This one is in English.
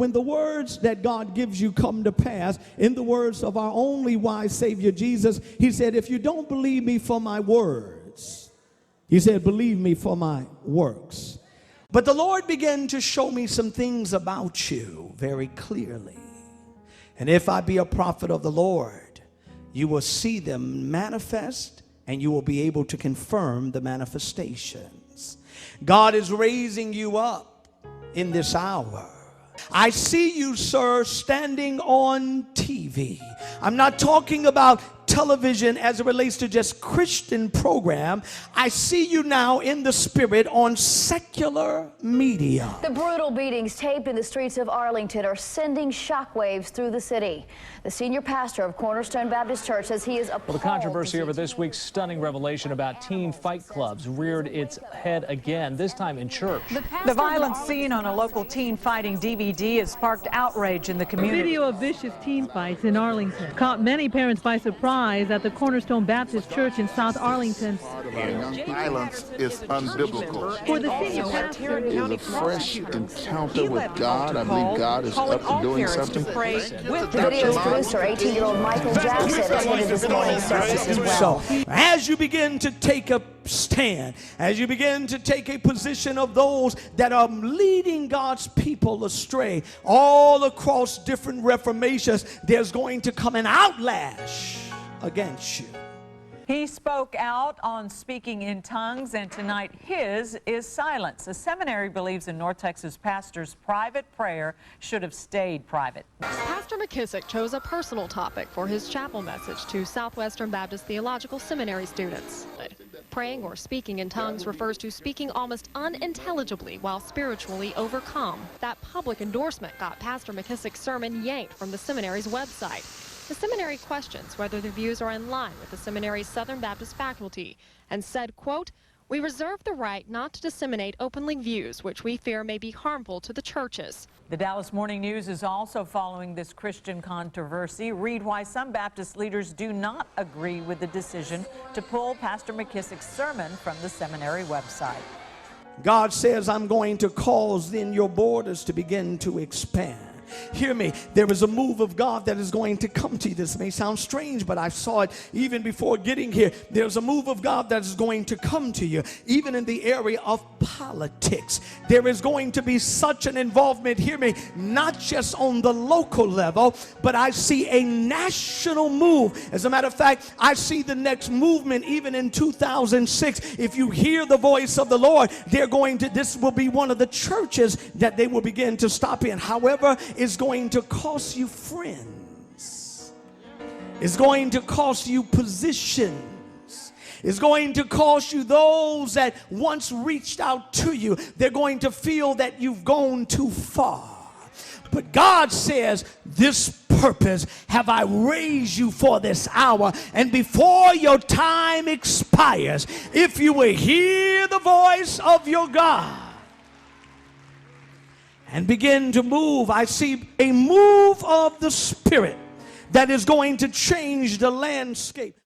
when the words that God gives you come to pass, in the words of our only wise Savior Jesus, he said, if you don't believe me for my words, he said, believe me for my works. But the Lord began to show me some things about you very clearly. And if I be a prophet of the Lord, you will see them manifest and you will be able to confirm the manifestations. God is raising you up in this hour. I see you, sir, standing on TV. I'm not talking about television as it relates to just Christian program. I see you now in the spirit on secular media. The brutal beatings taped in the streets of Arlington are sending shockwaves through the city. The senior pastor of Cornerstone Baptist Church says he is appalled. Well, the controversy over this week's stunning revelation about teen fight clubs reared its head again, this time in church. The violent scene on a local teen fighting DVD has sparked outrage in the community. A video of vicious teen fights in Arlington caught many parents by surprise at the Cornerstone Baptist Church in South Arlington. Violence is unbiblical. For the senior pastor, It is a fresh encounter with God. I believe God is up to doing something. The video's producer, 18-year-old Michael Jackson, attended this morning's service as well. So, as you begin to take a stand, as you begin to take a position of those that are leading God's people astray, all across different reformations, there's going to come an outlash against you. He spoke out on speaking in tongues, and tonight his is silence. The seminary believes in North Texas pastor's private prayer should have stayed private. Pastor McKissick chose a personal topic for his chapel message to Southwestern Baptist Theological Seminary students. Praying or speaking in tongues refers to speaking almost unintelligibly while spiritually overcome. That public endorsement got Pastor McKissick's sermon yanked from the seminary's website. The seminary questions whether the views are in line with the seminary's Southern Baptist faculty and said, quote, "We reserve the right not to disseminate openly views which we fear may be harmful to the churches." The Dallas Morning News is also following this Christian controversy. Read why some Baptist leaders do not agree with the decision to pull Pastor McKissick's sermon from the seminary website. God says, I'm going to cause then your borders to begin to expand. Hear me, there is a move of God that is going to come to you. This may sound strange, but I saw it even before getting here. There's a move of God that is going to come to you, even in the area of politics. There is going to be such an involvement, hear me, not just on the local level, but I see a national move. As a matter of fact, I see the next movement even in 2006. If you hear the voice of the Lord, this will be one of the churches that they will begin to stop in. However, it's going to cost you friends. It's going to cost you positions. It's going to cost you those that once reached out to you. They're going to feel that you've gone too far. But God says, this purpose have I raised you for this hour. And before your time expires, if you will hear the voice of your God and begin to move, I see a move of the Spirit that is going to change the landscape.